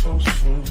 so soon.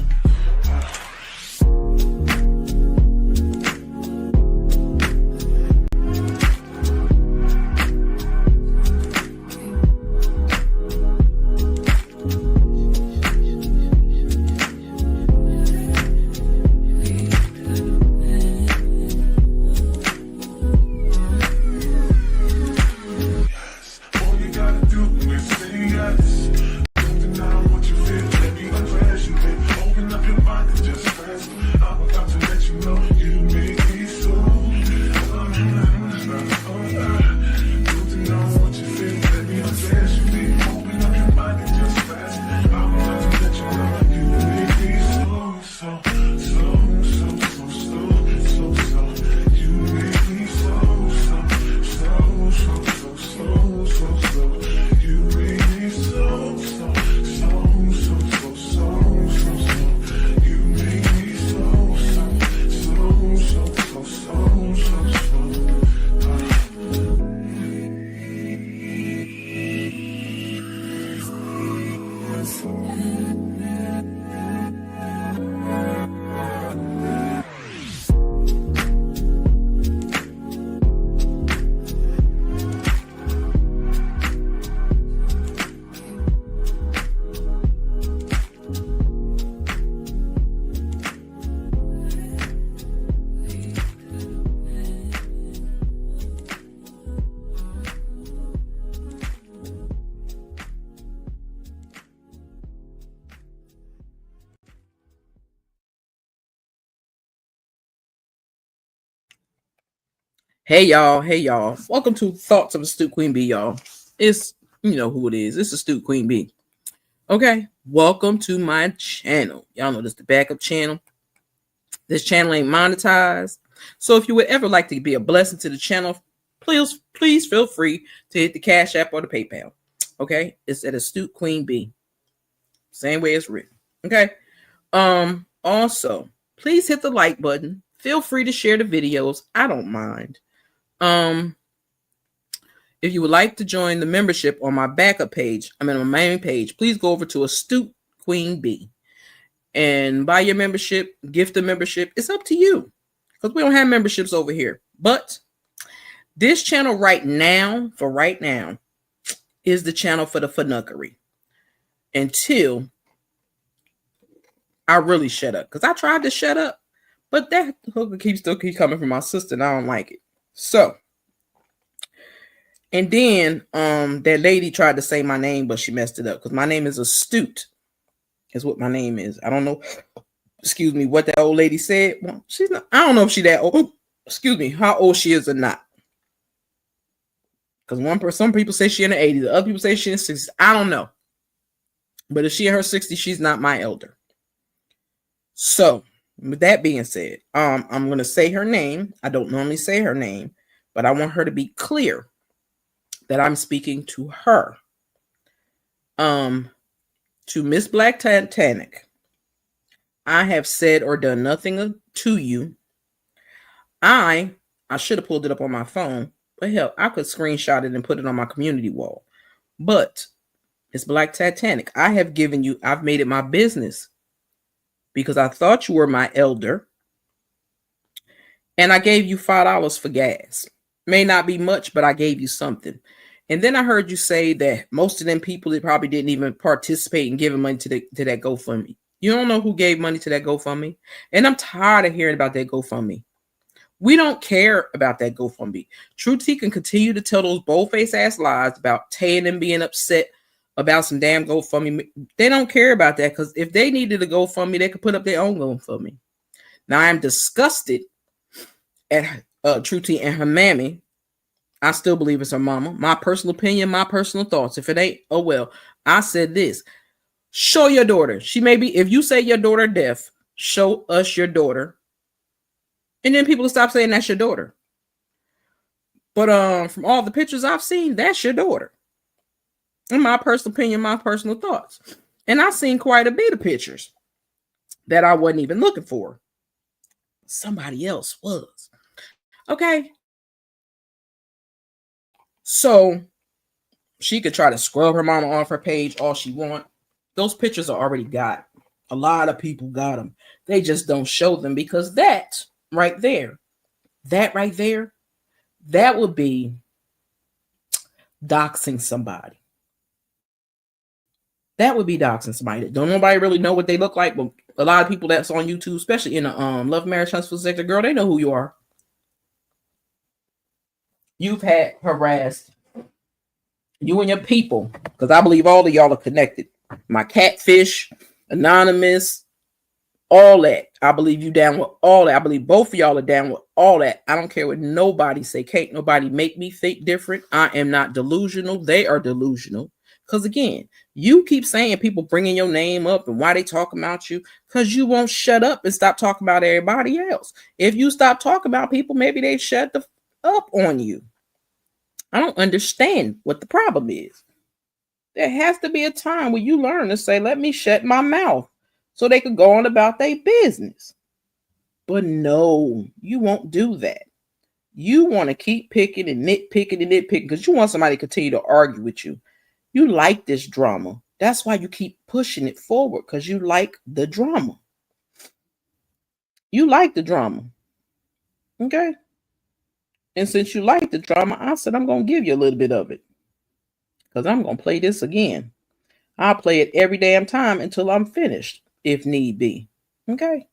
Hey y'all, welcome to Thoughts of Astute Queen Bee, y'all. It's, you know who it is, it's Astute Queen Bee. Okay, welcome to my channel. Y'all know this is the backup channel. This channel ain't monetized, so if you would ever like to be a blessing to the channel, please feel free to hit the Cash App or the PayPal. Okay, it's at Astute Queen Bee, same way it's written. Okay, also please hit the like button. Feel free to share the videos, I don't mind. If you would like to join the membership on my backup page, I'm in my main page, please go over to Astute Queen Bee and buy your membership, gift a membership. It's up to you because we don't have memberships over here. But this channel right now, is the channel for the funuckery until I really shut up. Because I tried to shut up, but that hooker keeps coming from my sister and I don't like it. So, and then that lady tried to say my name, but she messed it up because my name is Astute, is what my name is. I don't know, excuse me, what that old lady said. Well, she's not, I don't know if she that old, excuse me, how old she is or not. Because some people say she in the 80s, other people say she in the 60s. I don't know. But if she in her 60s, she's not my elder. So, with that being said, I'm going to say her name. I don't normally say her name, but I want her to be clear that I'm speaking to her. To Miss Black Titanic, I have said or done nothing to you. I should have pulled it up on my phone, but hell, I could screenshot it and put it on my community wall. But Miss Black Titanic, I've made it my business because I thought you were my elder, and I gave you $5 for gas. May not be much, but I gave you something. And then I heard you say that most of them people that probably didn't even participate in giving money to that GoFundMe. You don't know who gave money to that GoFundMe, and I'm tired of hearing about that GoFundMe. We don't care about that GoFundMe. True T can continue to tell those bold-faced ass lies about Tay and them being upset about some damn GoFundMe. They don't care about that because if they needed a GoFundMe, they could put up their own GoFundMe. Now I'm disgusted at True T and her mammy. I still believe it's her mama. My personal opinion, my personal thoughts. If it ain't, oh well. I said this. Show your daughter. She may be, if you say your daughter deaf, show us your daughter. And then people will stop saying that's your daughter. But from all the pictures I've seen, that's your daughter. In my personal opinion, my personal thoughts. And I've seen quite a bit of pictures that I wasn't even looking for. Somebody else was. Okay. So she could try to scrub her mama off her page all she want. Those pictures are already got. A lot of people got them. They just don't show them, because that right there, that would be doxing somebody. That would be doxing somebody. Don't nobody really know what they look like, but a lot of people that's on YouTube, especially in the love, marriage, huntsville sector, girl, they know who you are. You've had harassed, you and your people, because I believe all of y'all are connected. My catfish, anonymous, all that. I believe you down with all that. I believe both of y'all are down with all that. I don't care what nobody say. Can't nobody make me think different. I am not delusional. They are delusional. Because again, you keep saying people bringing your name up and why they talking about you, because you won't shut up and stop talking about everybody else. If you stop talking about people, maybe they shut the up on you. I don't understand what the problem is. There has to be a time where you learn to say, let me shut my mouth, so they could go on about their business. But no, you won't do that. You want to keep picking and nitpicking because you want somebody to continue to argue with you. You like this drama. That's why you keep pushing it forward, because you like the drama. You like the drama. Okay? And since you like the drama, I said I'm going to give you a little bit of it, because I'm going to play this again. I'll play it every damn time until I'm finished, if need be. Okay?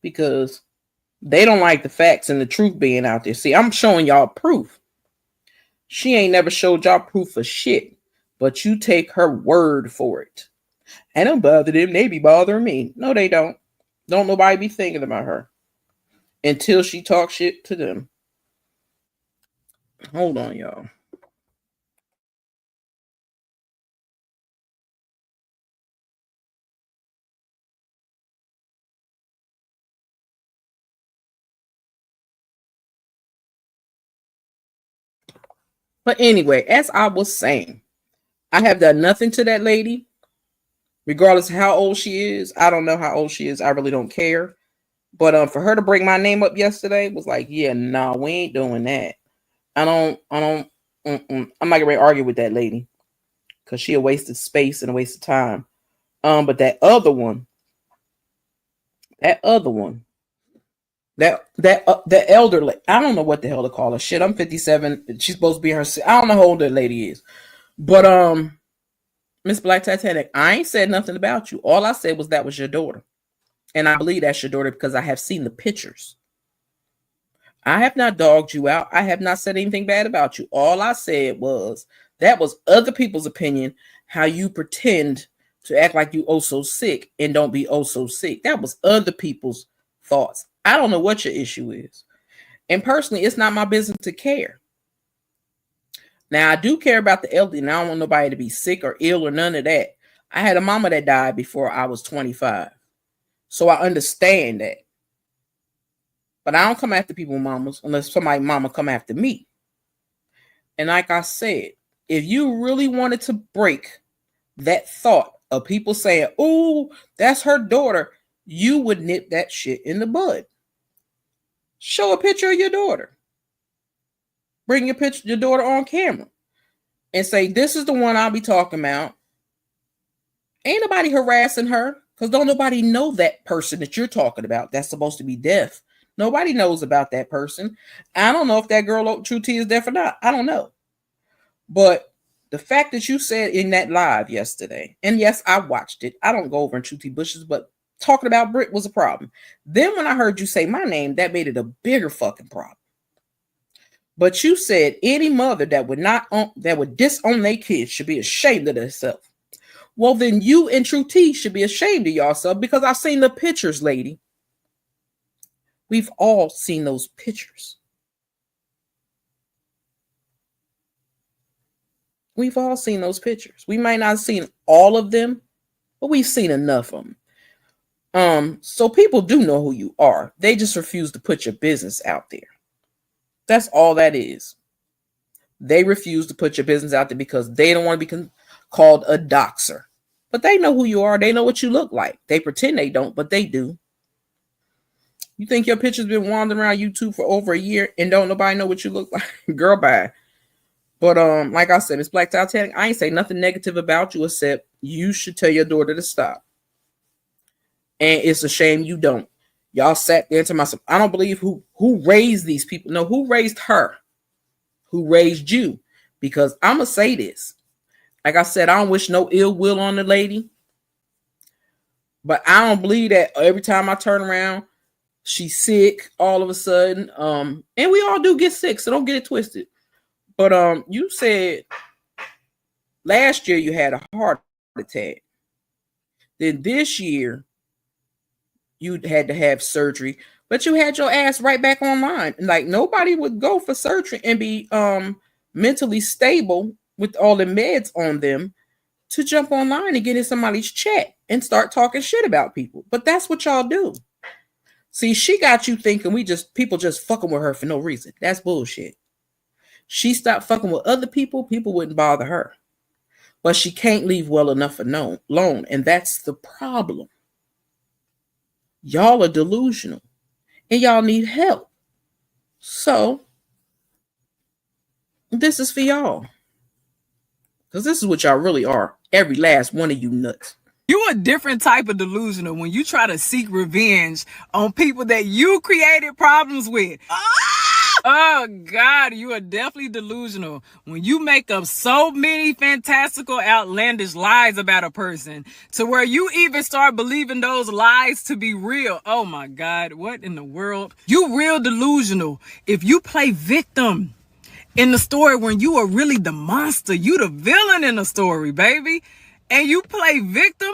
Because they don't like the facts and the truth being out there. See, I'm showing y'all proof. She ain't never showed y'all proof of shit, but you take her word for it. I don't bother them. They be bothering me. No, they don't. Don't nobody be thinking about her until she talks shit to them. Hold on, y'all. But anyway, as I was saying, I have done nothing to that lady, regardless of how old she is. I don't know how old she is. I really don't care. But for her to bring my name up yesterday was like, yeah, nah, we ain't doing that. I'm not gonna argue with that lady, because she a waste of space and a waste of time. But that other one, that elderly, I don't know what the hell to call her. Shit, I'm 57. She's supposed to be her. I don't know how old that lady is. But Miss Black Titanic, I ain't said nothing about you. All I said was that was your daughter, and I believe that's your daughter because I have seen the pictures. I have not dogged you out. I have not said anything bad about you. All I said was that was other people's opinion, how you pretend to act like you oh so sick and don't be oh so sick. That was other people's thoughts. I don't know what your issue is. And personally, it's not my business to care. Now, I do care about the elderly, and I don't want nobody to be sick or ill or none of that. I had a mama that died before I was 25. So I understand that. But I don't come after people's mamas unless somebody's mama come after me. And like I said, if you really wanted to break that thought of people saying, oh, that's her daughter, you would nip that shit in the bud. Show a picture of your daughter. Bring your daughter on camera and say, this is the one I'll be talking about. Ain't nobody harassing her, because don't nobody know that person that you're talking about that's supposed to be deaf. Nobody knows about that person. I don't know if that girl True T is deaf or not. I don't know. But the fact that you said in that live yesterday, and yes, I watched it. I don't go over in True T bushes, but talking about Brit was a problem. Then when I heard you say my name, that made it a bigger fucking problem. But you said any mother that would disown their kids should be ashamed of themselves. Well, then you and True T should be ashamed of yourself, because I've seen the pictures, lady. We've all seen those pictures. We've all seen those pictures. We might not have seen all of them, but we've seen enough of them. So people do know who you are. They just refuse to put your business out there. That's all that is. They refuse to put your business out there because they don't want to be called a doxer. But they know who you are. They know what you look like. They pretend they don't, but they do. You think your picture's been wandering around YouTube for over a year and don't nobody know what you look like? Girl, bye. But like I said, Miss Black Titanic, I ain't say nothing negative about you except you should tell your daughter to stop. And it's a shame you don't. Y'all sat there to myself. I don't believe who raised these people. No, who raised her? Who raised you? Because I'm going to say this. Like I said, I don't wish no ill will on the lady. But I don't believe that every time I turn around, she's sick all of a sudden. And we all do get sick, so don't get it twisted. But you said last year you had a heart attack. Then this year you had to have surgery, but you had your ass right back online. Like nobody would go for surgery and be mentally stable with all the meds on them to jump online and get in somebody's chat and start talking shit about people. But that's what y'all do. See, she got you thinking people just fucking with her for no reason. That's bullshit. She stopped fucking with other people, people wouldn't bother her. But she can't leave well enough alone. And that's the problem. Y'all are delusional. And y'all need help. So, this is for y'all. Because this is what y'all really are. Every last one of you nuts. You a different type of delusional when you try to seek revenge on people that you created problems with. Oh, God, you are definitely delusional when you make up so many fantastical, outlandish lies about a person to where you even start believing those lies to be real. Oh, my God, what in the world? You real delusional if you play victim in the story when you are really the monster. You the villain in the story, baby. And you play victim.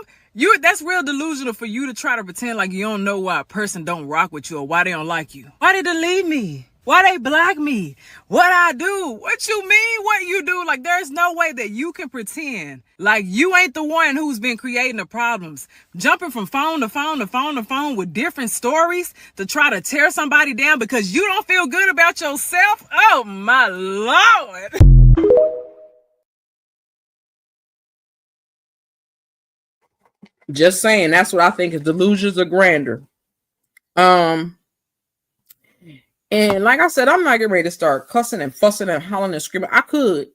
That's real delusional for you to try to pretend like you don't know why a person don't rock with you or why they don't like you. Why they delete me? Why they block me? What I do? What you mean what you do? Like there's no way that you can pretend like you ain't the one who's been creating the problems. Jumping from phone to phone to phone to phone with different stories to try to tear somebody down because you don't feel good about yourself. Oh my Lord. Just saying, that's what I think is delusions are grander. And like I said, I'm not getting ready to start cussing and fussing and hollering and screaming. I could,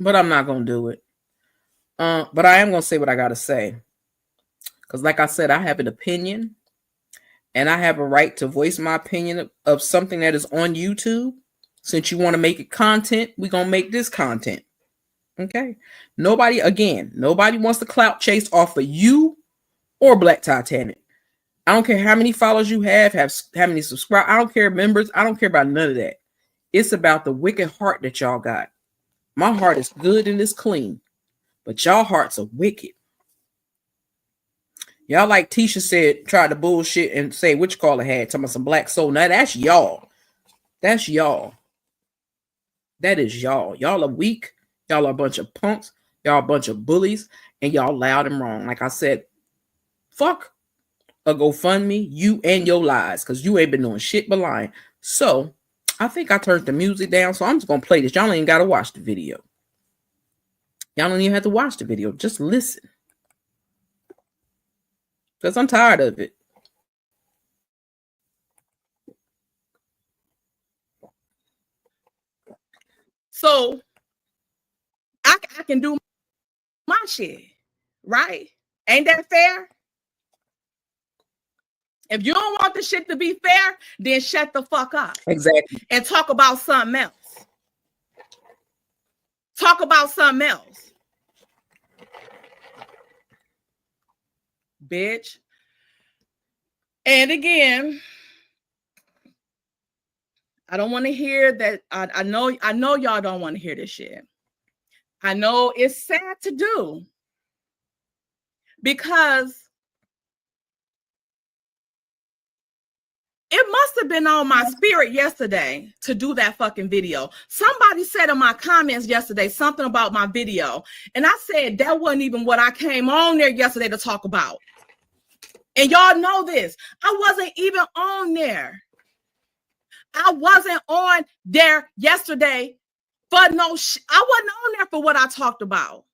but I'm not going to do it. But I am going to say what I got to say. Because like I said, I have an opinion and I have a right to voice my opinion of something that is on YouTube. Since you want to make it content, we're going to make this content. Okay. Nobody wants to clout chase off of you or Black Titanic. I don't care how many followers you have how many subscribers. I don't care members. I don't care about none of that. It's about the wicked heart that y'all got. My heart is good and it's clean, but y'all hearts are wicked. Y'all, like Tisha said, tried to bullshit and say which caller had talking about some black soul. Now that's y'all. That's y'all. That is y'all. Y'all are weak. Y'all are a bunch of punks. Y'all a bunch of bullies. And y'all loud and wrong. Like I said, fuck a GoFundMe, you and your lies. Because you ain't been doing shit but lying. So, I think I turned the music down. So, I'm just going to play this. Y'all ain't got to watch the video. Y'all don't even have to watch the video. Just listen. Because I'm tired of it. So, I can do my shit, right? Ain't that fair? If you don't want the shit to be fair, then shut the fuck up. Exactly. And talk about something else. Talk about something else. Bitch. And again, I don't want to hear that. I know y'all don't want to hear this shit. I know it's sad to do because it must have been on my spirit yesterday to do that fucking video. Somebody said in my comments yesterday something about my video, and I said that wasn't even what I came on there yesterday to talk about. And y'all know this. I wasn't even on there. I wasn't on there yesterday for I wasn't on there for what I talked about.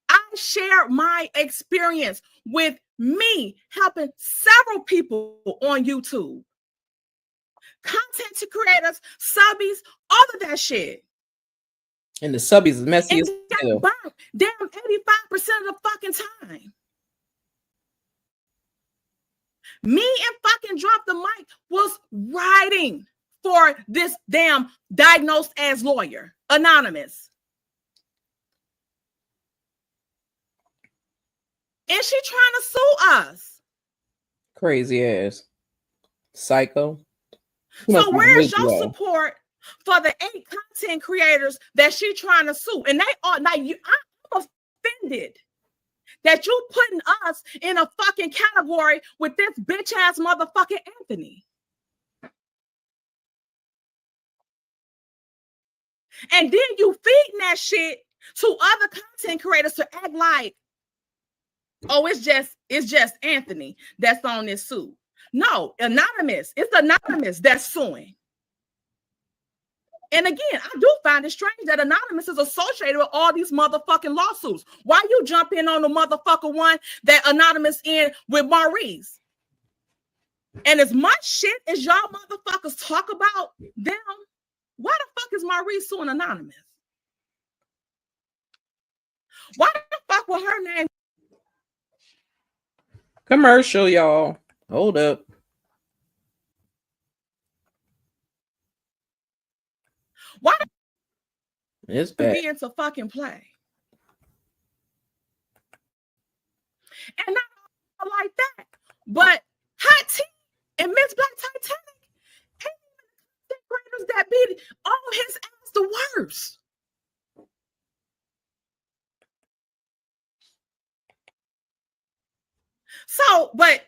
I shared my experience with me helping several people on YouTube. Content creators, subbies, all of that shit. And the subbies is messy as hell. Damn 85% of the fucking time. Me and fucking Drop the Mic was writing for this damn diagnosed as lawyer, anonymous. And she trying to sue us. Crazy ass. Psycho. So where's your support for the 8 content creators that she trying to sue? And they are now I'm offended that you putting us in a fucking category with this bitch ass motherfucking Anthony. And then you feeding that shit to other content creators to act like, oh, it's just Anthony that's on this suit. No, anonymous. It's anonymous that's suing. And again, I do find it strange that anonymous is associated with all these motherfucking lawsuits. Why you jump in on the motherfucker one that anonymous in with Maurice? And as much shit as y'all motherfuckers talk about them, why the fuck is Maurice suing anonymous? Why the fuck was her name? Commercial, y'all. Hold up. Why It's bad. be into fucking play? And not like that. But Hot Tea and Miss Black Titanic ain't even the creators that beat all his ass the worst. So, but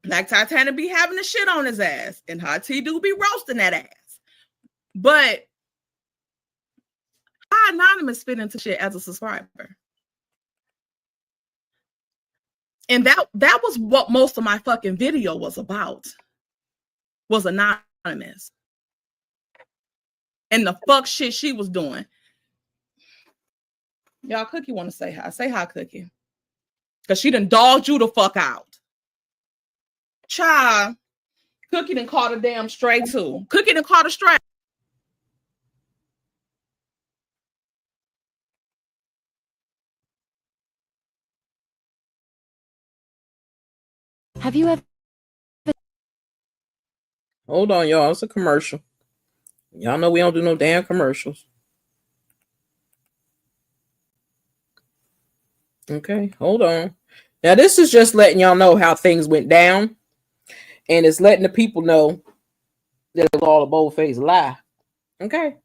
Black Titanic be having the shit on his ass, and Hot Tea do be roasting that ass. But how anonymous fit into shit as a subscriber? And that was what most of my fucking video was about. Was anonymous. And the fuck shit she was doing. Y'all, Cookie want to say hi. Say hi, Cookie. Because she done dogged you the fuck out. Child, Cookie done caught a damn stray too. Cookie done caught a stray. Have you ever? Hold on, y'all. It's a commercial. Y'all know we don't do no damn commercials. Okay, hold on. Now, this is just letting y'all know how things went down. And it's letting the people know that it was all a bold-faced lie. Okay?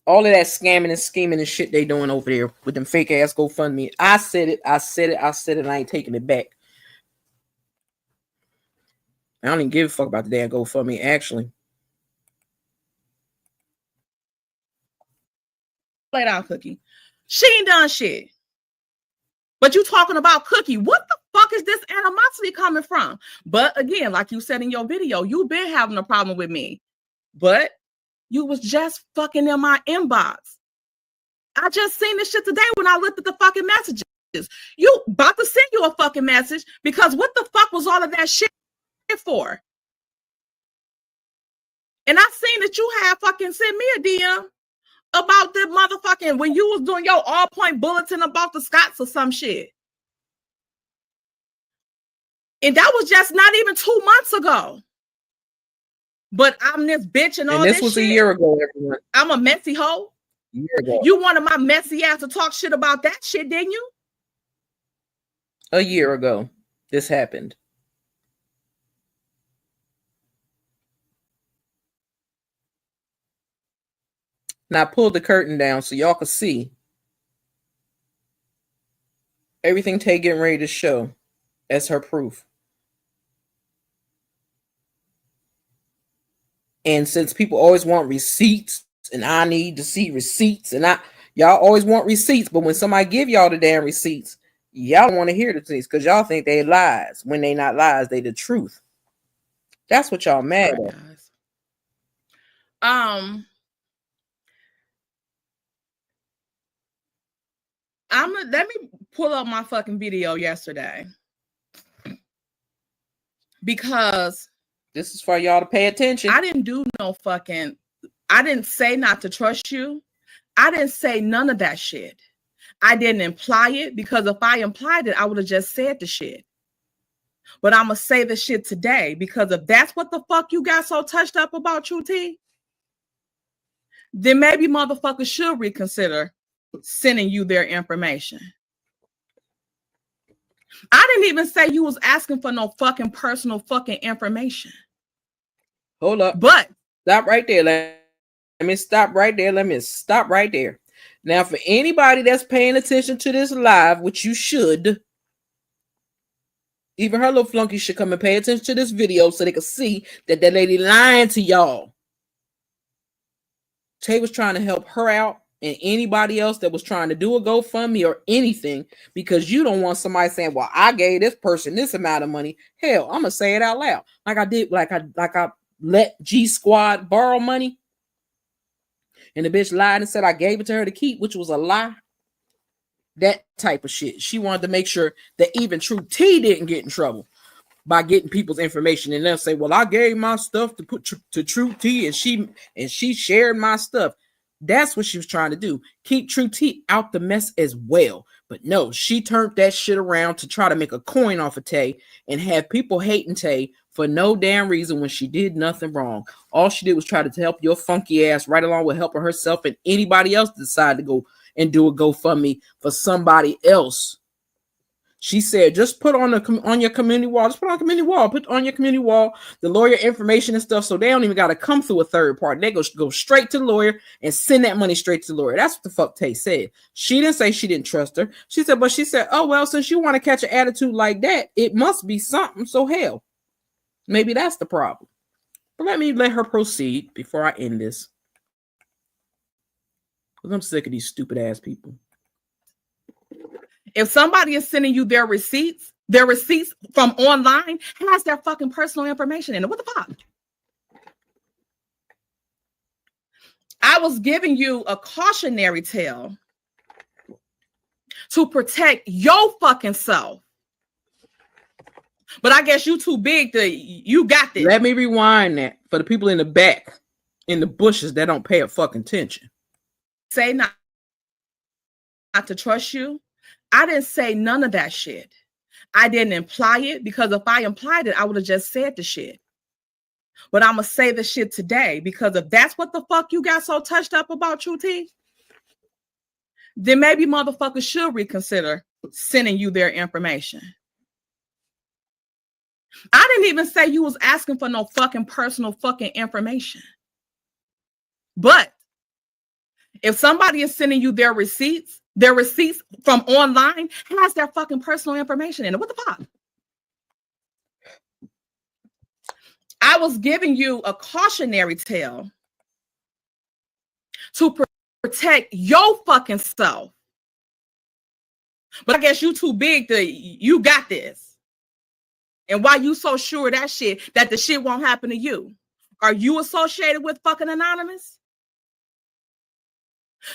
All of that scamming and scheming and shit they doing over there with them fake-ass GoFundMe. I said it. I ain't taking it back. I don't even give a fuck about the damn GoFundMe, actually. Play down, Cookie. She ain't done shit. But you talking about Cookie. What the fuck is this animosity coming from? But again, like you said in your video, you've been having a problem with me. But you was just fucking in my inbox. I just seen this shit today when I looked at the fucking messages. You about to send you a fucking message because what the fuck was all of that shit for? And I seen that you had fucking sent me a DM about the motherfucking when you was doing your all-point bulletin about the Scots or some shit. And that was just not even 2 months ago. But I'm this bitch and all this shit. And this was a year ago, everyone. I'm a messy hoe. A year ago. You wanted my messy ass to talk shit about that shit, didn't you? A year ago, this happened. Now, I pulled the curtain down so y'all can see everything Tay getting ready to show as her proof. And since people always want receipts, and I need to see receipts, and y'all always want receipts, but when somebody give y'all the damn receipts, y'all don't want to hear the things because y'all think they lies. When they not lies, they the truth. That's what y'all mad at. Let me pull up my fucking video yesterday because this is for y'all to pay attention. I didn't do no fucking, I didn't say not to trust you. I didn't say none of that shit. I didn't imply it because if I implied it, I would have just said the shit. But I'm going to say the shit today, because if that's what the fuck you got so touched up about, True T, then maybe motherfuckers should reconsider sending you their information. I didn't even say you was asking for no fucking personal fucking information. Hold up. But stop right there. Let me stop right there. Let me stop right there. Now, for anybody that's paying attention to this live, which you should, even her little flunky should come and pay attention to this video so they can see that that lady lying to y'all. Tay was trying to help her out and anybody else that was trying to do a GoFundMe or anything, because you don't want somebody saying, well, I gave this person this amount of money. Hell, I'm going to say it out loud. Like I did, like I let G Squad borrow money. And the bitch lied and said I gave it to her to keep, which was a lie. That type of shit. She wanted to make sure that even True T didn't get in trouble by getting people's information. And they'll say, well, I gave my stuff to put to True T and she shared my stuff. That's what she was trying to do. Keep True T out the mess as well. But no, she turned that shit around to try to make a coin off of Tay and have people hating Tay for no damn reason when she did nothing wrong. All she did was try to help your funky ass right along with helping herself and anybody else decide to go and do a GoFundMe for somebody else. She said, just put on your community wall. Just put on community wall. Put on your community wall the lawyer information and stuff, so they don't even got to come through a third party. They go straight to the lawyer and send that money straight to the lawyer. That's what the fuck Tay said. She didn't say she didn't trust her. She said, oh, well, since you want to catch an attitude like that, it must be something. So hell, maybe that's the problem. But let her proceed before I end this, because I'm sick of these stupid ass people. If somebody is sending you their receipts from online, has their fucking personal information in it. What the fuck? I was giving you a cautionary tale to protect your fucking self. But I guess you too big to, you got this. Let me rewind that for the people in the back, in the bushes that don't pay a fucking attention. Say not to trust you. I didn't say none of that shit. I didn't imply it, because if I implied it, I would have just said the shit. But I'm going to say the shit today, because if that's what the fuck you got so touched up about, True T, then maybe motherfuckers should reconsider sending you their information. I didn't even say you was asking for no fucking personal fucking information. But if somebody is sending you their receipts from online, has their fucking personal information in it. What the fuck? I was giving you a cautionary tale to protect your fucking self. But I guess you too big to, you got this. And why you so sure that the shit won't happen to you? Are you associated with fucking Anonymous?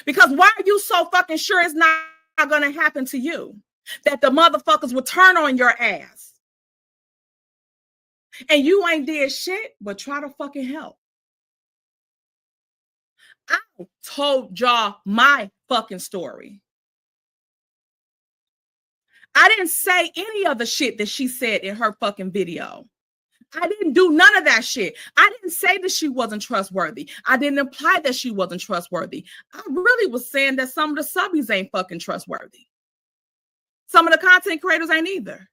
Because why are you so fucking sure it's not going to happen to you? That the motherfuckers will turn on your ass. And you ain't did shit but try to fucking help. I told y'all my fucking story. I didn't say any of the shit that she said in her fucking video. I didn't do none of that shit. I didn't say that she wasn't trustworthy. I didn't imply that she wasn't trustworthy. I really was saying that some of the subbies ain't fucking trustworthy. Some of the content creators ain't either.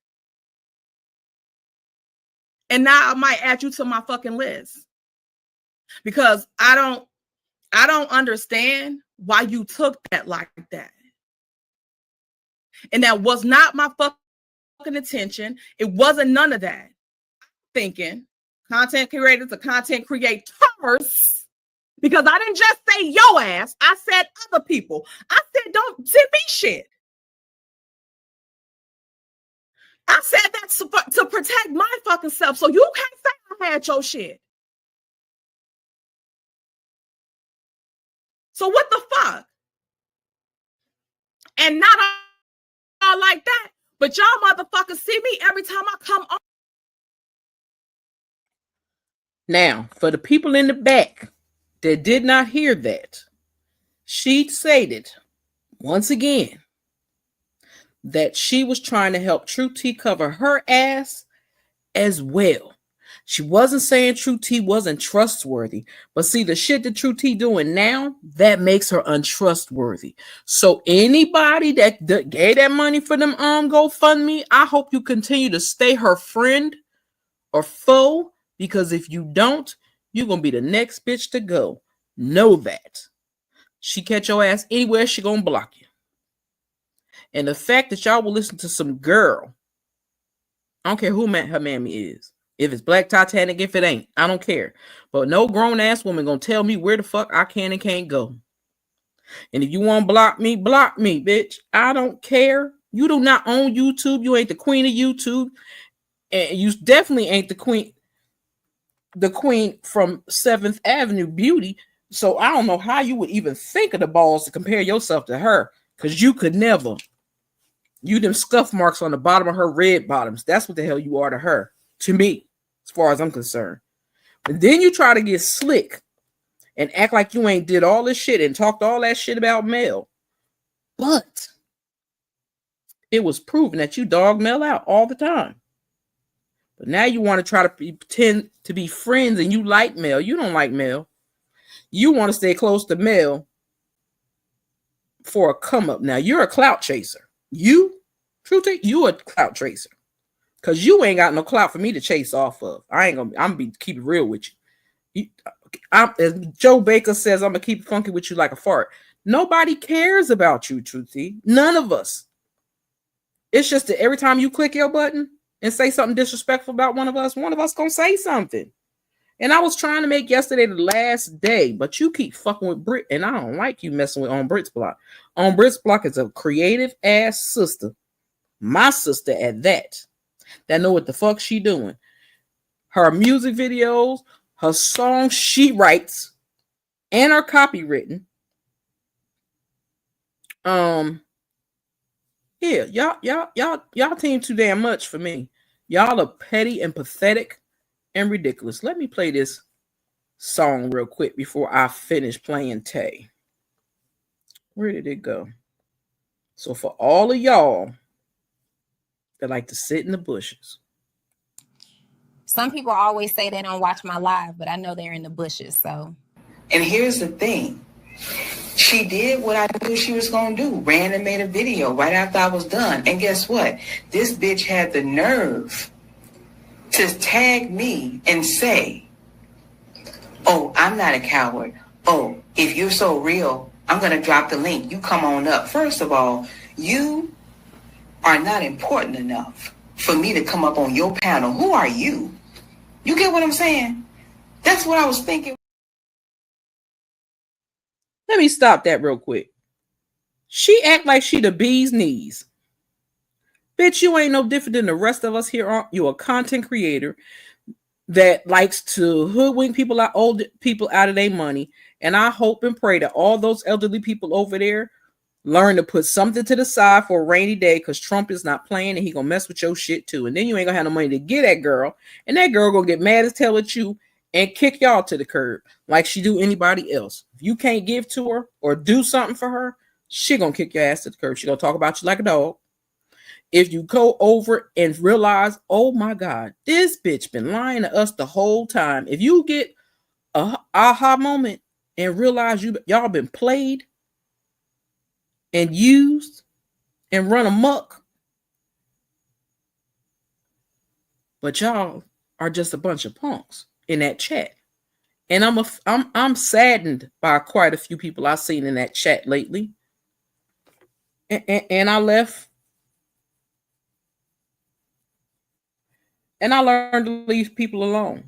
And now I might add you to my fucking list, because I don't understand why you took that like that. And that was not my fucking intention. It wasn't none of that. Thinking content creators are content creators, because I didn't just say your ass. I said other people. I said don't send me shit. I said that's to protect my fucking self, so you can't say I had your shit. So what the fuck? And not all like that, but y'all motherfuckers see me every time I come on. Now, for the people in the back that did not hear that, she stated once again that she was trying to help True T cover her ass as well. She wasn't saying True T wasn't trustworthy, but see, the shit that True T doing now, that makes her untrustworthy. So anybody that gave that money for them GoFundMe, I hope you continue to stay her friend or foe, because if you don't, you're gonna be the next bitch to go. Know that. She catch your ass anywhere, she gonna block you. And the fact that y'all will listen to some girl, I don't care who her mammy is. If it's Black Titanic, if it ain't, I don't care. But no grown ass woman gonna tell me where the fuck I can and can't go. And if you want to block me, bitch. I don't care. You do not own YouTube. You ain't the queen of YouTube. And you definitely ain't the queen from 7th Avenue Beauty. So I don't know how you would even think of the balls to compare yourself to her. Because you could never. You them scuff marks on the bottom of her red bottoms. That's what the hell you are to her. To me, as far as I'm concerned. But then you try to get slick and act like you ain't did all this shit and talked all that shit about Mel. But it was proven that you dog Mel out all the time. But now you want to try to pretend to be friends and you like Mel. You don't like Mel. You want to stay close to Mel for a come up. Now you're a clout chaser. You, truthfully, you a clout chaser. Cause you ain't got no clout for me to chase off of. I'm gonna keep it real with you. As Joe Baker says, I'm gonna keep it funky with you like a fart. Nobody cares about you, Truthy. None of us. It's just that every time you click your button and say something disrespectful about one of us gonna say something. And I was trying to make yesterday the last day, but you keep fucking with Brit, and I don't like you messing with ONBRITTSBLOCK. ONBRITTSBLOCK is a creative ass sister, my sister at that know what the fuck she doing. Her music videos, her songs she writes, and are copywritten. Yeah, y'all team too damn much for me. Y'all are petty and pathetic and ridiculous. Let me play this song real quick before I finish playing Tay. Where did it go? So for all of y'all that like to sit in the bushes. Some people always say they don't watch my live, but I know they're in the bushes, so. And here's the thing. She did what I knew she was going to do. Ran and made a video right after I was done. And guess what? This bitch had the nerve to tag me and say, oh, I'm not a coward. Oh, if you're so real, I'm going to drop the link. You come on up. First of all, you are not important enough for me to come up on your panel. Who are you? You get what I'm saying? That's what I was thinking. Let me stop that real quick. She act like she the bee's knees. Bitch, you ain't no different than the rest of us here. You're a content creator that likes to hoodwink people out, old people out of their money. And I hope and pray that all those elderly people over there learn to put something to the side for a rainy day, because Trump is not playing and he gonna mess with your shit too. And then you ain't gonna have no money to get that girl. And that girl gonna get mad as hell at you and kick y'all to the curb like she do anybody else. If you can't give to her or do something for her, she gonna kick your ass to the curb. She gonna talk about you like a dog. If you go over and realize, oh my God, this bitch been lying to us the whole time. If you get a aha moment and realize y'all been played and used and run amok, but y'all are just a bunch of punks in that chat. And I'm saddened by quite a few people I've seen in that chat lately. And I left. And I learned to leave people alone.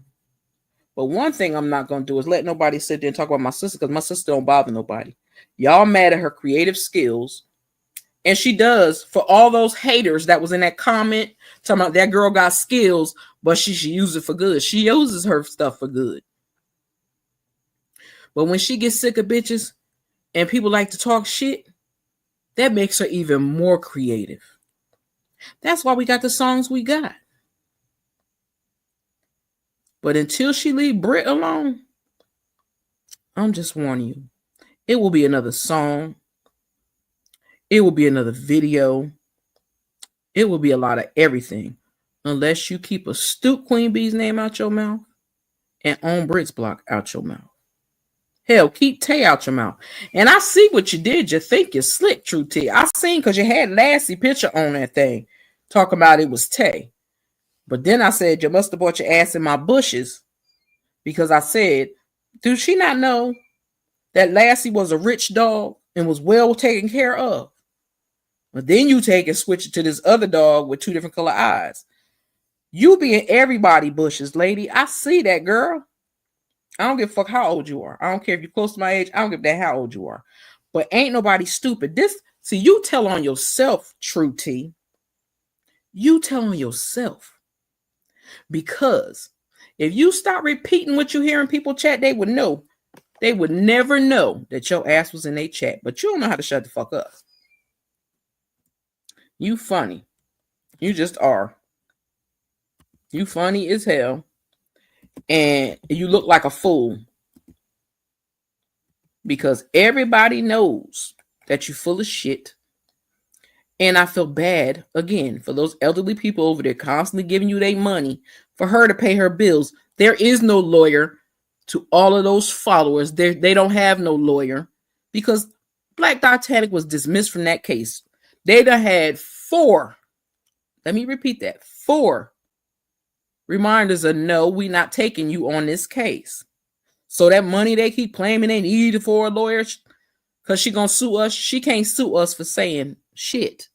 But one thing I'm not going to do is let nobody sit there and talk about my sister, because my sister don't bother nobody. Y'all mad at her creative skills. And she does, for all those haters that was in that comment talking about that girl got skills, but she should use it for good. She uses her stuff for good. But when she gets sick of bitches and people like to talk shit, that makes her even more creative. That's why we got the songs we got. But until she leave Brit alone, I'm just warning you. It will be another song. It will be another video. It will be a lot of everything unless you keep a Stoop Queen Bee's name out your mouth and ONBRITTSBLOCK out your mouth. Hell, keep Tay out your mouth. And I see what you did. You think you're slick, True T. I seen because you had Lassie picture on that thing talking about it was Tay. But then I said, you must have bought your ass in my bushes because I said, do she not know that Lassie was a rich dog and was well taken care of? But then you take and switch it to this other dog with 2 different color eyes. You be in everybody bushes, lady. I see that, girl. I don't give a fuck how old you are. I don't care if you're close to my age. I don't give a damn how old you are. But ain't nobody stupid. See, you tell on yourself, True T. You tell on yourself. Because if you stop repeating what you hear in people chat, they would know. They would never know that your ass was in their chat. But you don't know how to shut the fuck up. You funny. You just are. You funny as hell. And you look like a fool. Because everybody knows that you're full of shit. And I feel bad, again, for those elderly people over there constantly giving you their money for her to pay her bills. There is no lawyer to all of those followers. They don't have no lawyer because Black Titanic was dismissed from that case. They done had 4. Let me repeat that. 4 reminders of no, we not taking you on this case. So that money they keep claiming they need for a lawyer because she gonna sue us. She can't sue us for saying shit.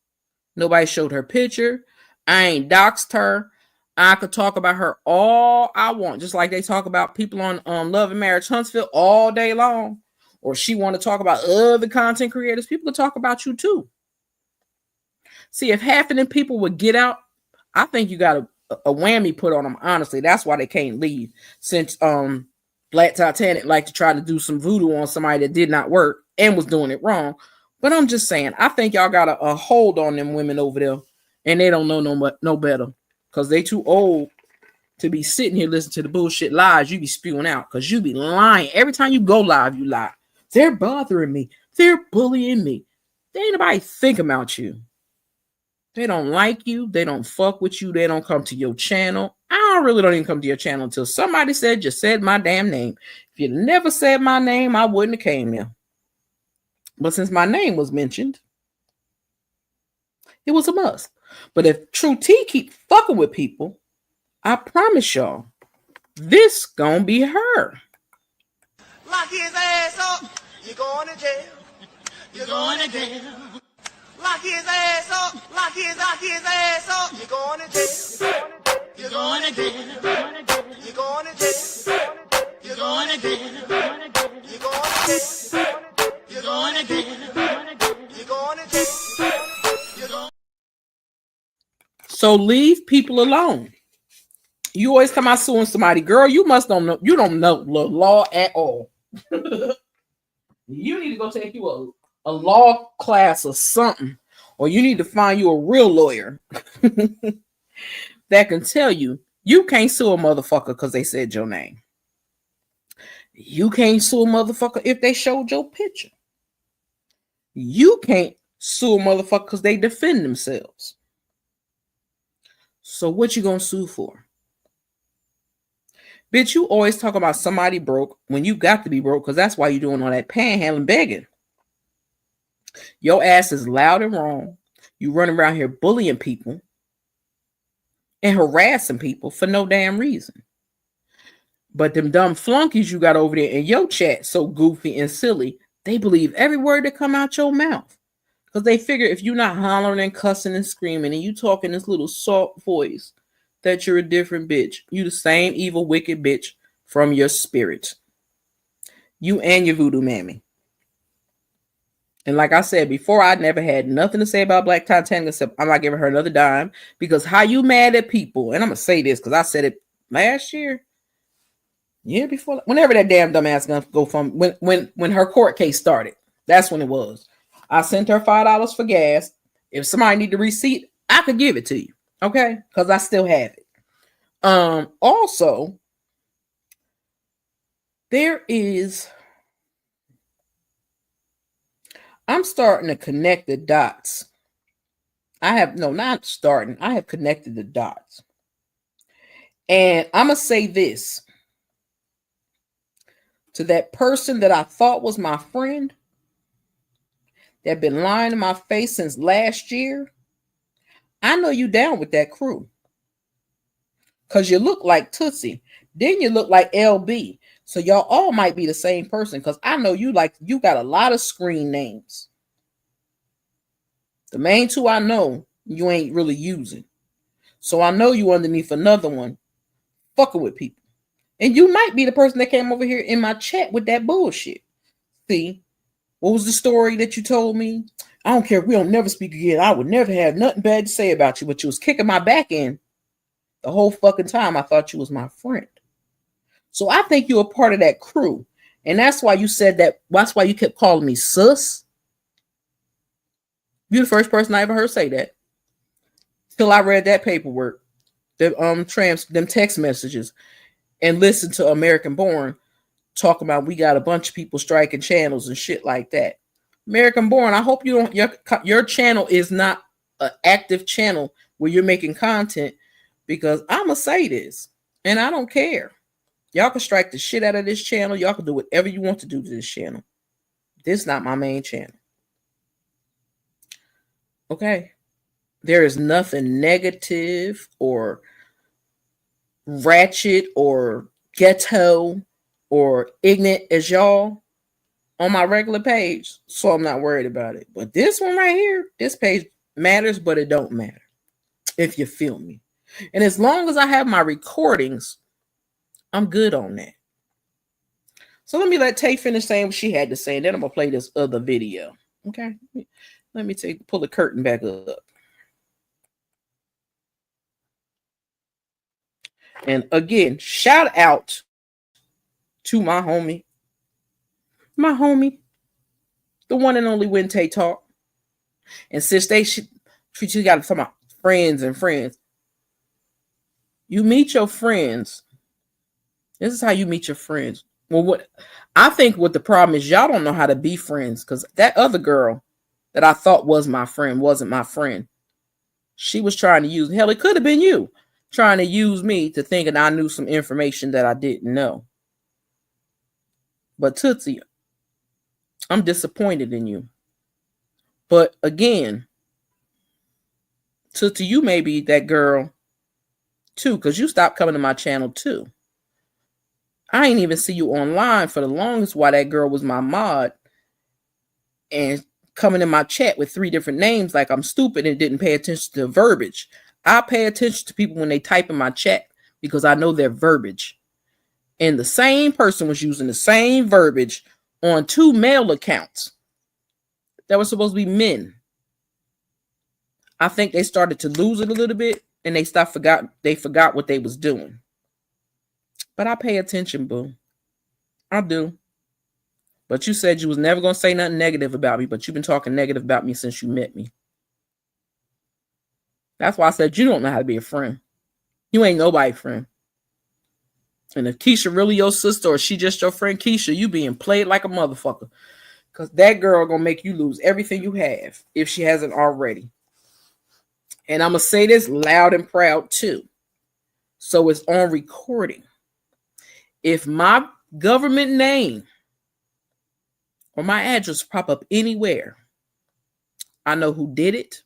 Nobody showed her picture. I ain't doxed her. I could talk about her all I want, just like they talk about people on Love and Marriage Huntsville all day long. Or she want to talk about other content creators. People can talk about you too. See, if half of them people would get out, I think you got a whammy put on them. Honestly, that's why they can't leave. Since Black Titanic like to try to do some voodoo on somebody that did not work and was doing it wrong. But I'm just saying, I think y'all got a hold on them women over there, and they don't know no better because they too old to be sitting here listening to the bullshit lies you be spewing out because you be lying. Every time you go live, you lie. They're bothering me. They're bullying me. There ain't nobody thinking about you. They don't like you. They don't fuck with you. They don't come to your channel. I really don't even come to your channel until somebody said you said my damn name. If you never said my name, I wouldn't have came here. But since my name was mentioned, it was a must. But if True T keep fucking with people, I promise y'all, this gonna be her. Lock his ass up. You're going to jail. You're going to jail. Lock his ass up. Lock his ass up. You're going to jail. You're going to jail. You're going to jail. You're going to jail. You're going to jail. You're going to jail. You're going to jail. You're going to jail. So leave people alone. You always come out suing somebody. Girl, you don't know the law at all. You need to go take you a law class or something. Or you need to find you a real lawyer that can tell you can't sue a motherfucker because they said your name. You can't sue a motherfucker if they showed your picture. You can't sue a motherfucker because they defend themselves. So what you gonna sue for? Bitch, you always talk about somebody broke when you got to be broke because that's why you're doing all that panhandling begging. Your ass is loud and wrong. You running around here bullying people and harassing people for no damn reason. But them dumb flunkies you got over there in your chat, so goofy and silly, they believe every word that come out your mouth. Because they figure if you're not hollering and cussing and screaming and you talking this little soft voice, that you're a different bitch. You the same evil, wicked bitch from your spirit. You and your voodoo mammy. And like I said before, I never had nothing to say about Black Titanic except I'm not giving her another dime. Because how you mad at people, and I'm going to say this because I said it last year. Year before, whenever that damn dumbass gonna go from when her court case started, that's when it was. I sent her $5 for gas. If somebody need the receipt, I could give it to you, okay? Because I still have it. Also, I'm starting to connect the dots. I have connected the dots. And I'm going to say this to that person that I thought was my friend, that been lying in my face since last year. I know you down with that crew. Because you look like Tootsie. Then you look like LB. So y'all all might be the same person. Because I know you got a lot of screen names. The main two I know you ain't really using. So I know you underneath another one fucking with people. And you might be the person that came over here in my chat with that bullshit. See, what was the story that you told me? I don't care if we don't never speak again. I would never have nothing bad to say about you. But you was kicking my back in the whole fucking time. I thought you was my friend. So I think you're a part of that crew. And that's why you said that. That's why you kept calling me sus. You're the first person I ever heard say that. Till I read that paperwork, them text messages, and listened to American Born talking about we got a bunch of people striking channels and shit like that. American Born, I hope you don't. Your channel is not an active channel where you're making content, because I'ma say this, and I don't care. Y'all can strike the shit out of this channel. Y'all can do whatever you want to do to this channel. This is not my main channel. Okay? There is nothing negative or ratchet or ghetto or ignorant as y'all on my regular page. So I'm not worried about it. But this one right here, this page matters, but it don't matter. If you feel me. And as long as I have my recordings, I'm good on that. So let me let Tay finish saying what she had to say, and then I'm gonna play this other video. Okay, let me pull the curtain back up. And again, shout out to my homie, the one and only when Tay talk. And since she got to talk about friends and friends, you meet your friends. This is how you meet your friends. Well, what I think what the problem is, y'all don't know how to be friends, because that other girl that I thought was my friend wasn't my friend. She was trying to use, hell, it could have been you, trying to use me to thinking I knew some information that I didn't know. But Tootsie, I'm disappointed in you. But again, Tootsie, you may be that girl too, because you stopped coming to my channel too. I ain't even see you online for the longest while that girl was my mod and coming in my chat with 3 different names like I'm stupid and didn't pay attention to verbiage. I pay attention to people when they type in my chat because I know their verbiage. And the same person was using the same verbiage on 2 male accounts that were supposed to be men. I think they started to lose it a little bit and they forgot what they was doing. But I pay attention, boo. I do. But you said you was never going to say nothing negative about me, but you've been talking negative about me since you met me. That's why I said you don't know how to be a friend. You ain't nobody's friend. And if Keisha really your sister or she just your friend, Keisha, you being played like a motherfucker. Because that girl going to make you lose everything you have if she hasn't already. And I'm going to say this loud and proud too. So it's on recording. If my government name or my address pop up anywhere, I know who did it.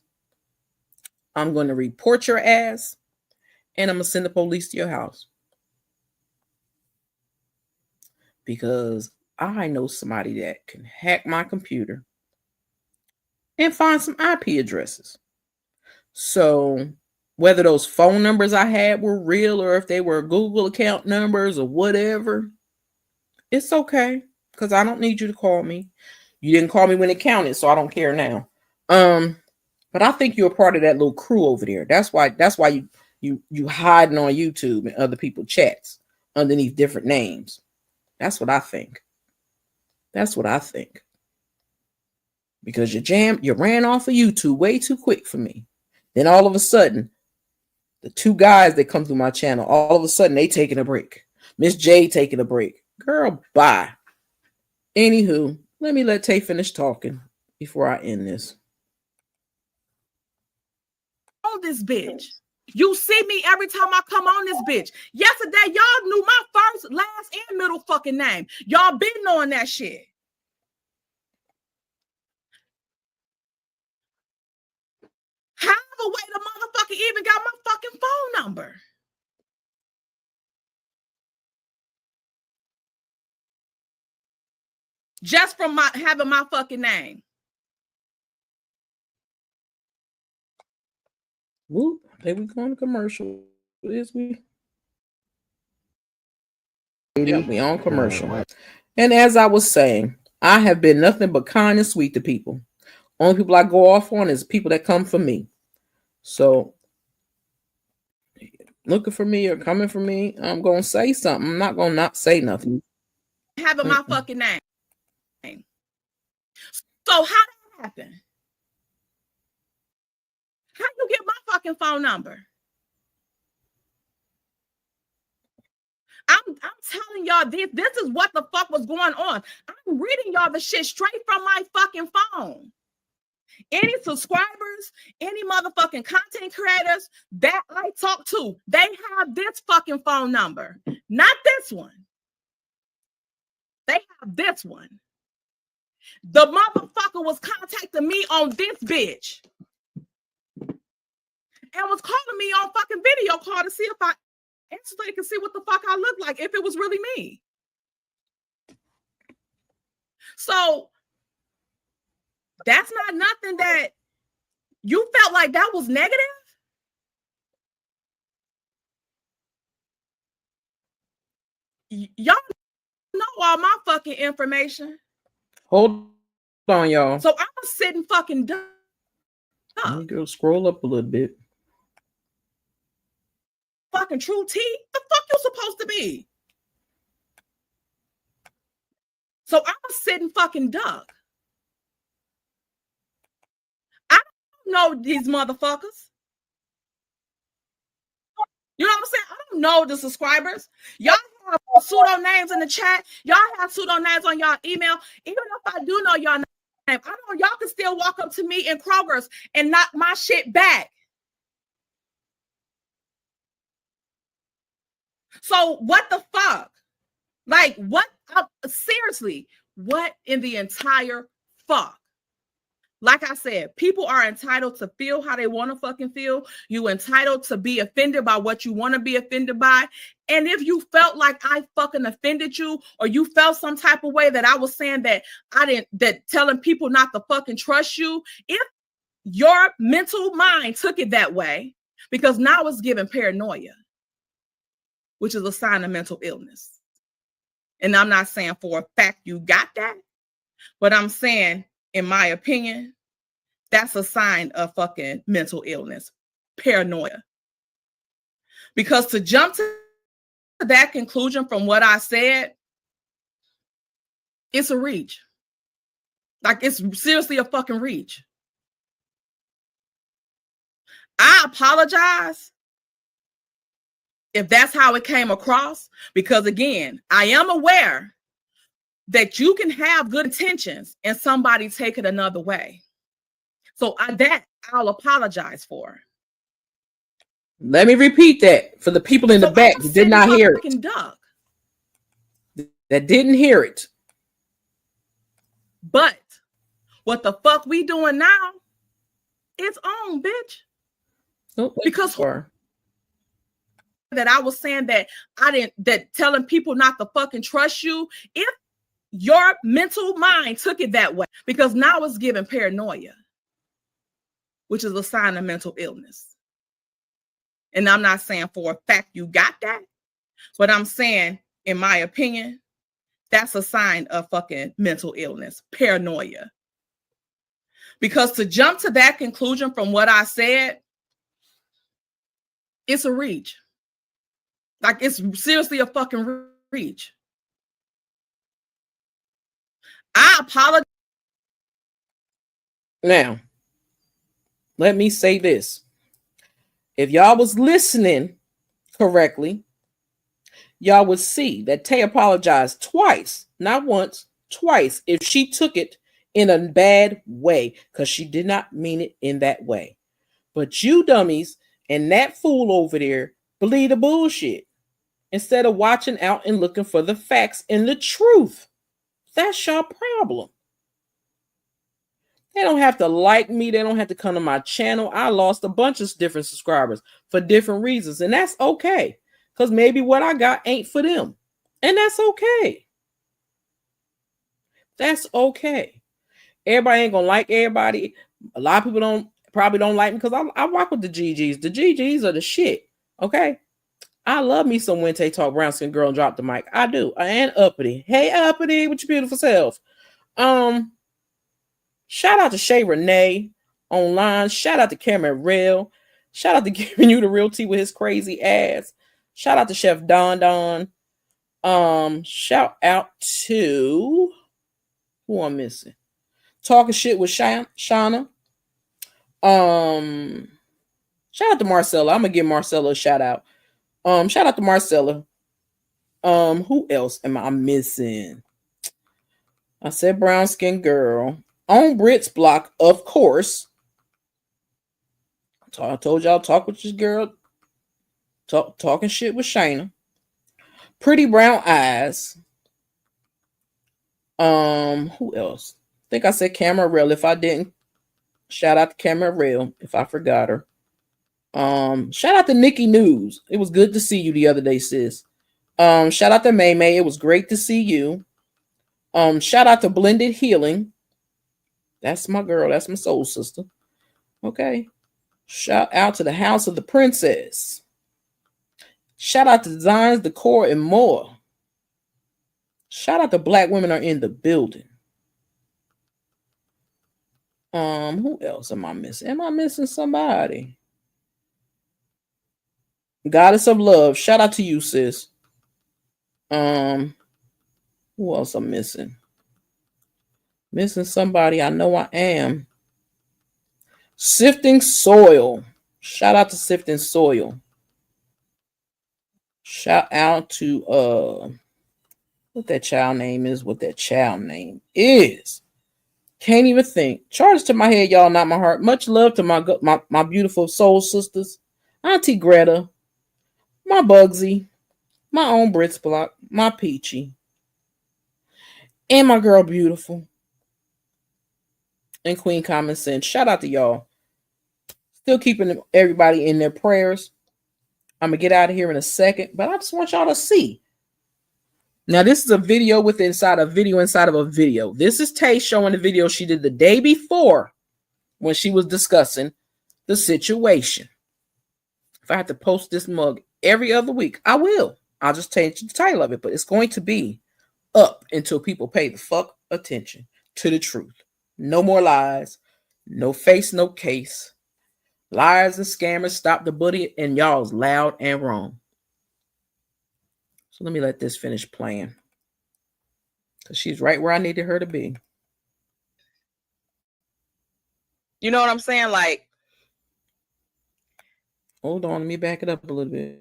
I'm going to report your ass and I'm going to send the police to your house. Because I know somebody that can hack my computer and find some IP addresses. So whether those phone numbers I had were real or if they were Google account numbers or whatever, it's okay. Because I don't need you to call me. You didn't call me when it counted, so I don't care now. But I think you're a part of that little crew over there. That's why you hiding on YouTube and other people's chats underneath different names. That's what I think. That's what I think. Because you ran off of YouTube way too quick for me. Then all of a sudden, the 2 guys that come through my channel, all of a sudden they taking a break. Miss J taking a break. Girl, bye. Anywho, let Tay finish talking before I end this. On this bitch. You see me every time I come on this bitch. Yesterday, y'all knew my first, last, and middle fucking name. Y'all been knowing that shit. However way the motherfucker even got my fucking phone number. Just from having my fucking name. Whoop, there we go on commercial. Is we? Yeah, we on commercial. And as I was saying, I have been nothing but kind and sweet to people. Only people I go off on is people that come for me. So looking for me or coming for me, I'm gonna say something. I'm not gonna not say nothing. Having my fucking name. So how did that happen? How you get my fucking phone number? I'm telling y'all this is what the fuck was going on. I'm reading y'all the shit straight from my fucking phone. Any subscribers, any motherfucking content creators that I talk to, they have this fucking phone number, not this one. They have this one. The motherfucker was contacting me on this bitch and was calling me on fucking video call to see if I answered so they could see what the fuck I look like, if it was really me. So that's not nothing that you felt like that was negative. Y'all know all my fucking information. Hold on, y'all. So I was sitting fucking dumb. Let me go scroll up a little bit. Fucking True T, the fuck you supposed to be? So I was sitting fucking duck. I don't know these motherfuckers. You know what I'm saying? I don't know the subscribers. Y'all have pseudo names in the chat. Y'all have pseudo names on y'all email. Even if I do know y'all name, I know y'all can still walk up to me in Kroger's and knock my shit back. So what the fuck? Like what? Seriously, what in the entire fuck? Like I said, people are entitled to feel how they want to fucking feel. You entitled to be offended by what you want to be offended by. And if you felt like I fucking offended you, or you felt some type of way that I was saying that that telling people not to fucking trust you, if your mental mind took it that way, because now it's giving paranoia, which is a sign of mental illness. And I'm not saying for a fact you got that, but I'm saying, in my opinion, that's a sign of fucking mental illness, paranoia. Because to jump to that conclusion from what I said, it's a reach. Like, it's seriously a fucking reach. I apologize if that's how it came across, because again, I am aware that you can have good intentions and somebody take it another way. So I'll apologize for. Let me repeat that for the people in the back who did not hear it. Duck. That didn't hear it. But what the fuck we doing now? It's on, bitch. Oh, because that I was saying that that telling people not to fucking trust you, if your mental mind took it that way, because now it's giving paranoia, which is a sign of mental illness. And I'm not saying for a fact you got that, but I'm saying, in my opinion, that's a sign of fucking mental illness, paranoia. Because to jump to that conclusion from what I said, it's a reach. Like, it's seriously a fucking reach. I apologize. Now, let me say this. If y'all was listening correctly, y'all would see that Tay apologized twice, not once, twice, if she took it in a bad way, because she did not mean it in that way. But you dummies And that fool over there believe the bullshit instead of watching out and looking for the facts and the truth. That's your problem. They don't have to like me. They don't have to come to my channel. I lost a bunch of different subscribers for different reasons. And that's okay. Because maybe what I got ain't for them. And that's okay. That's okay. Everybody ain't going to like everybody. A lot of people probably don't like me because I rock with the GGs. The GGs are the shit. Okay. I love me some Wente Talk Brown Skin Girl and Drop the Mic. I do. And Uppity. Hey, Uppity, with your beautiful self. Shout out to SHAY RENEE online. Shout out to Cameron RELL. Shout out to Giving You the Real Tea with his crazy ass. Shout out to Chef Don Don. Shout out to who I'm missing. Talking Shit with Shauna. Shout out to Marcella. I'm gonna give Marcella a shout out. Shout out to Marcella. Who else am I missing? I said Brown Skin Girl. ONBRITTSBLOCK, of course. I told y'all talk with this girl. Talking shit with Shayna. Pretty Brown Eyes. Who else? I think I said Camera RELL. If I didn't, shout out to Camera RELL if I forgot her. Shout out to Nikki News. It was good to see you the other day, sis. Shout out to May May. It was great to see you. Shout out to Blended Healing. That's my girl. That's my soul sister. Okay. Shout out to the House of the Princess. Shout out to Designs, Decor, and more. Shout out to Black Women Are in the Building. Who else am I missing? Am I missing somebody? Goddess of Love. Shout out to you, sis. Who else I'm missing? Missing somebody. I know I am. Sifting Soil. Shout out to Sifting Soil. Shout out to what that child name is. Can't even think. Charge to my head, y'all, not my heart. Much love to my beautiful soul sisters. Auntie Greta. My Bugsy. My own Brits Block. My Peachy. And my girl Beautiful. And Queen Common Sense. Shout out to y'all. Still keeping everybody in their prayers. I'm going to get out of here in a second, but I just want y'all to see. Now, this is a video inside a video inside of a video. This is Tay showing the video she did the day before when she was discussing the situation. If I have to post this mug every other week, I will. I'll just change the title of it, but it's going to be up until people pay the fuck attention to the truth. No more lies. No face, no case. Liars and scammers, stop the buddy, and y'all's loud and wrong. So let me let this finish playing. Because she's right where I needed her to be. You know what I'm saying? Like, hold on, let me back it up a little bit.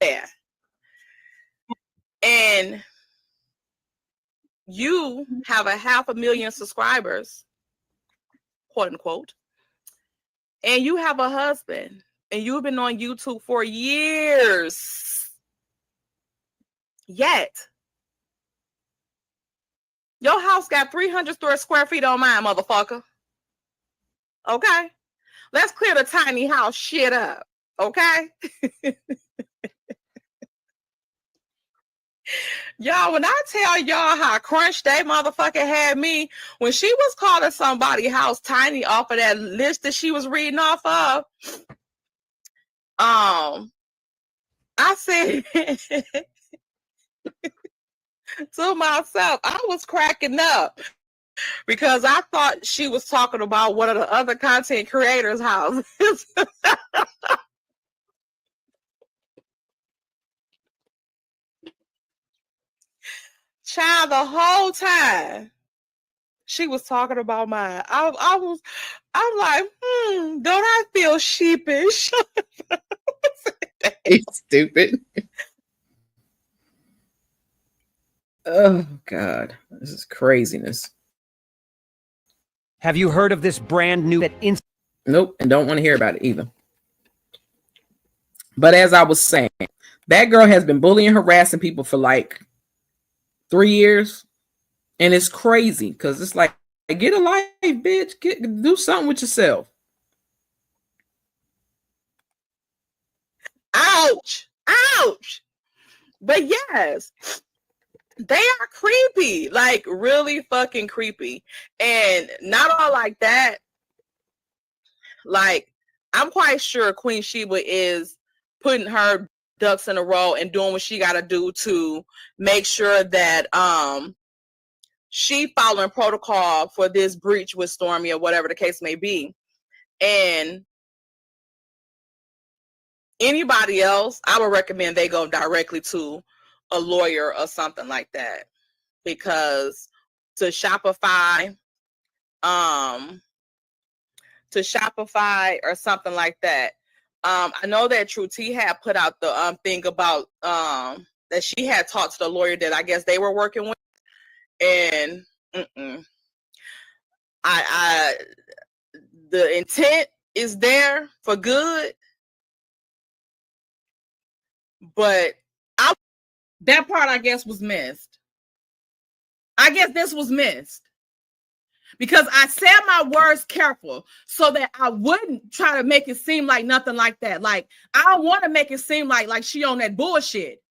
yeah. And you have 500,000 subscribers, quote unquote, and you have a husband, and you've been on YouTube for years. Yet, your house got 300 square feet on mine, motherfucker. Okay? Let's clear the tiny house shit up. Okay? Y'all, when I tell y'all how crunch they motherfucker had me, when she was calling somebody's house tiny off of that list that she was reading off of, I said to myself, I was cracking up because I thought she was talking about one of the other content creators' houses. Child, the whole time she was talking about mine. I'm like, don't I feel sheepish? It's stupid. Oh God, this is craziness. Have you heard of this brand new Nope, and don't want to hear about it either. But as I was saying, that girl has been bullying, harassing people for like 3 years. And it's crazy because it's like, get a life, bitch. Do something with yourself. Ouch. Ouch. But yes, they are creepy. Like, really fucking creepy. And not all like that. Like, I'm quite sure Queen Sheba is putting her ducks in a row and doing what she got to do to make sure that she following protocol for this breach with Stormy or whatever the case may be. And anybody else, I would recommend they go directly to a lawyer or something like that, because to Shopify or something like that. I know that True T had put out the thing about that she had talked to the lawyer that I guess they were working with, and the intent is there for good, but that part I guess was missed. I guess this was missed. Because I said my words careful so that I wouldn't try to make it seem like nothing like that. Like, I don't want to make it seem like she on that bullshit.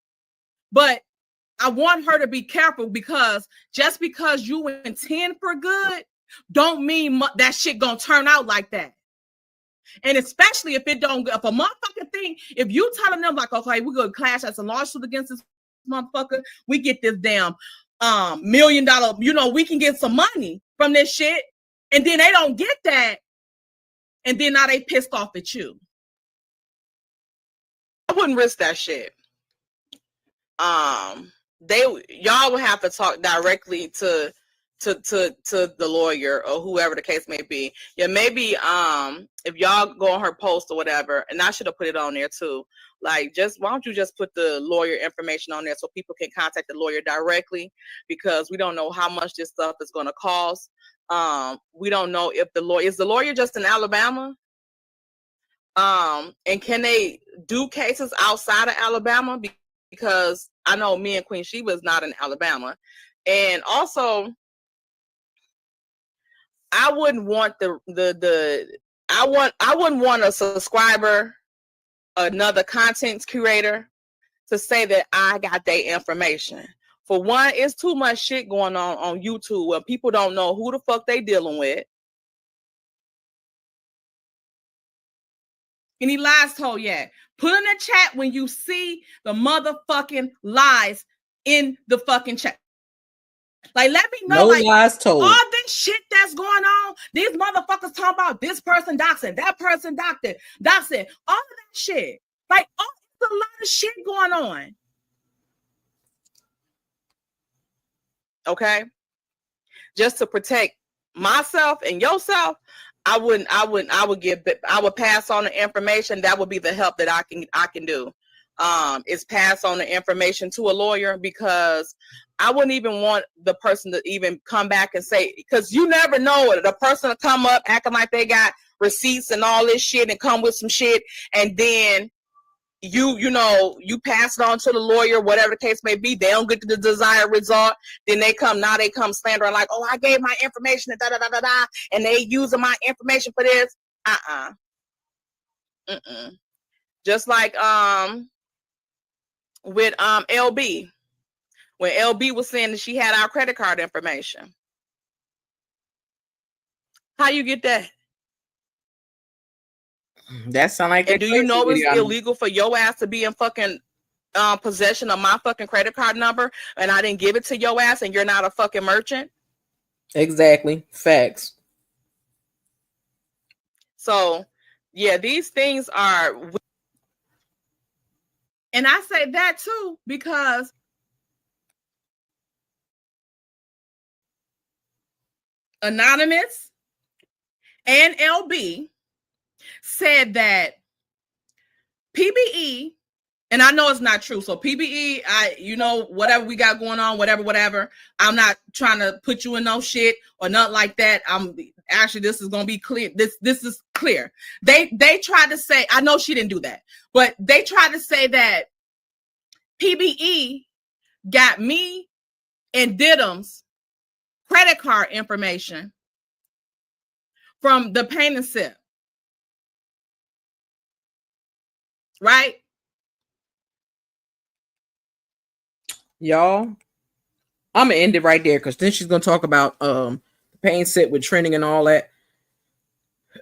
But I want her to be careful, because just because you intend for good don't mean that shit gonna turn out like that. And especially if a motherfucking thing, if you telling them like, okay, we're gonna clash as a lawsuit against this motherfucker, we get this damn $1 million, we can get some money from this shit, and then they don't get that, and then now they pissed off at you. I wouldn't risk that shit. Y'all would have to talk directly to the lawyer or whoever the case may be. Yeah, maybe if y'all go on her post or whatever, and I should have put it on there too. Like, why don't you just put the lawyer information on there so people can contact the lawyer directly, because we don't know how much this stuff is going to cost. We don't know if is the lawyer just in Alabama? And can they do cases outside of Alabama? Because I know me and Queen Sheba is not in Alabama. And also, I wouldn't want I wouldn't want a subscriber, another content curator, to say that I got their information. For one, it's too much shit going on YouTube where people don't know who the fuck they dealing with. Any lies told yet? Put in the chat when you see the motherfucking lies in the fucking chat. Like, let me know. No lies told. All this shit that's going on. These motherfuckers talking about this person doxing, that person doxing, all of that shit. Like, there's a lot of shit going on. Okay, just to protect myself and yourself, I would pass on the information. That would be the help that I can do. Is pass on the information to a lawyer, because I wouldn't even want the person to even come back and say, because you never know it. The person to come up acting like they got receipts and all this shit and come with some shit, and then you pass it on to the lawyer, whatever the case may be. They don't get to the desired result. Then they come slandering like, oh, I gave my information and and they using my information for this. Just like with LB, when LB was saying that she had our credit card information. How you get that? That sound like. And do you know it's illegal for your ass to be in fucking possession of my fucking credit card number, and I didn't give it to your ass, and you're not a fucking merchant? Exactly. Facts. So, yeah, these things are. And I say that too, because Anonymous and LB said that PBE And I know it's not true. So PBE, you know, whatever we got going on, whatever. I'm not trying to put you in no shit or nothing like that. Actually, this is gonna be clear. This is clear. They tried to say, I know she didn't do that, but they tried to say that PBE got me and Didum's credit card information from the paint and sip. Right? Y'all, I'm gonna end it right there because then she's gonna talk about the pain set with trending and all that.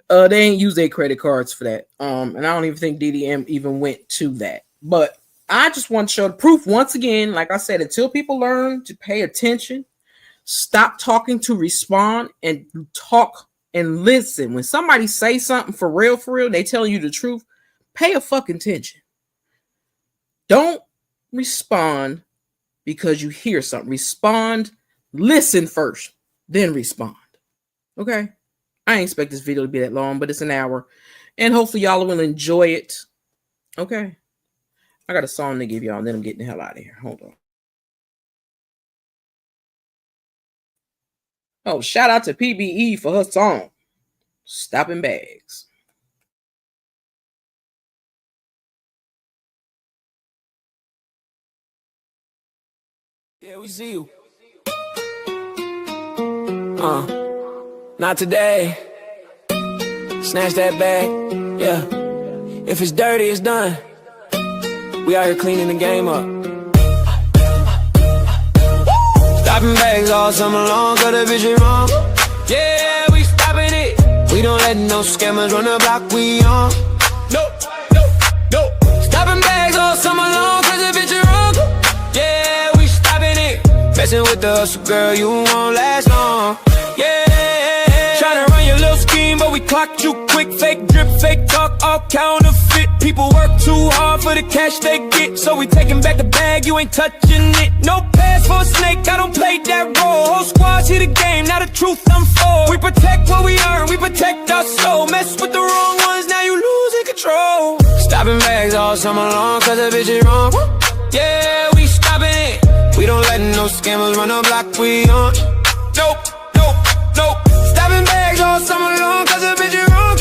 They ain't use their credit cards for that. And I don't even think DDM even went to that. But I just want to show the proof once again. Like I said, until people learn to pay attention, stop talking to respond, and talk and listen. When somebody say something for real, they tell you the truth. Pay a fucking attention. Don't respond because you hear something. Respond, listen first, then respond. Okay? I ain't expect this video to be that long, but it's an hour. And hopefully y'all will enjoy it. Okay? I got a song to give y'all, and then I'm getting the hell out of here. Hold on. Oh, shout out to PBE for her song, Stopping Bags. Yeah, we see you. Not today. Snatch that bag. Yeah. If it's dirty, it's done. We out here cleaning the game up. Stopping bags all summer long, got a vision wrong. Yeah, we stopping it. We don't let no scammers run the block, we on. Nope. Stopping bags all summer long, cause the vision wrong. Yeah, we stopping it. Messing with the hustle, girl, you won't last long. Yeah, tryna run your little scheme, but we clocked you quick. Fake drip, fake talk, all counterfeit. People work too hard for the cash they get, so we taking back the bag, you ain't touching it. No pass for a snake, I don't play that role. Whole squad see the game, now the truth I'm for. We protect what we earn, we protect our soul. Mess with the wrong ones, now you losing control. Stopping bags all summer long, cause the bitch is wrong. Yeah, we stopping it. We don't let no scammers run the block, we on. Nope. Stopping bags all summer long, cause the bitch is wrong.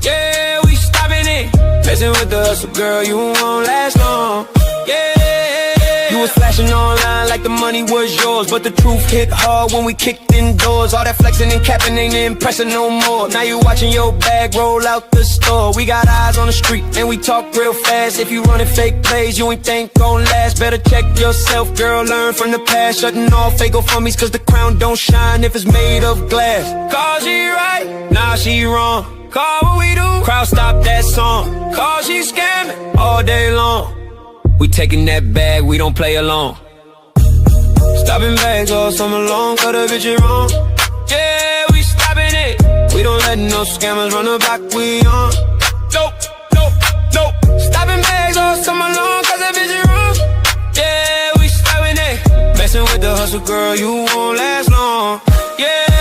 Yeah, we stopping it. Messing with the hustle, girl, you won't last long. Yeah, you was flashing online like the money was yours, but the truth hit hard when we kicked indoors. All that flexing and capping ain't impressing no more. Now you watching your bag roll out the store. We got eyes on the street and we talk real fast. If you running fake plays, you ain't think gon' last. Better check yourself, girl, learn from the past. Shutting off fake GoFundmes cause the crown don't shine if it's made of glass. Cause she right, nah she wrong. Call what we do, crowd stop that song. Cause she scamming all day long. We taking that bag, we don't play along. Stopping bags all summer long, cause the bitch is wrong. Yeah, we stopping it. We don't let no scammers run the block, we on. Nope. Stopping bags all summer long, cause the bitch is wrong. Yeah, we stopping it. Messing with the hustle, girl, you won't last long. Yeah.